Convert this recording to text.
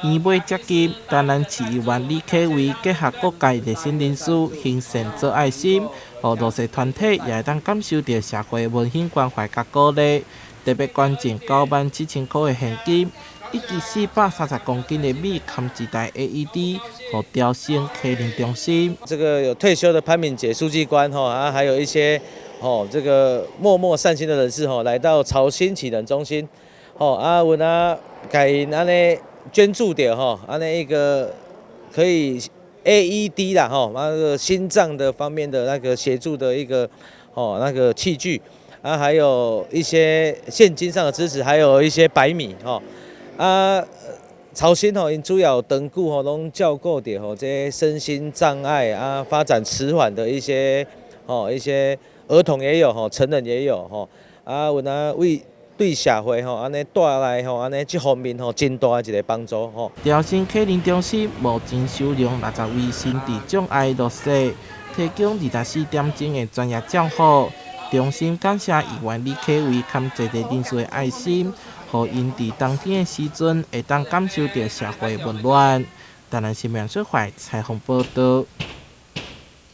年尾接近，台南市议员李克伟结合各界热心人士，行善做爱心，互弱势团体也会当感受到社会温馨关怀甲鼓励。特别捐赠97000块的现金，以及430公斤的米含一台 AED， 互雕星客人中心。这个有退休的潘敏杰书记官还有一些这个默默善心的人士来到潮新启能中心，阮给因安尼捐助掉安尼一个可以 AED 啦那个心脏的方面的那个协助的一个那个器具还有一些现金上的支持，还有一些白米潮新因主要长久拢照顾到这身心障碍发展迟缓的一些儿童也有成人也有阮为对社会安尼带来安尼这方面真大一个帮助雕星客人中心目前收容60位心智障碍弱势，提供24点钟的专业照护。衷心感谢议员李克伟含在地人士的爱心，互因伫冬天的时阵会当感受到社会温暖。台南新闻社会采访报道。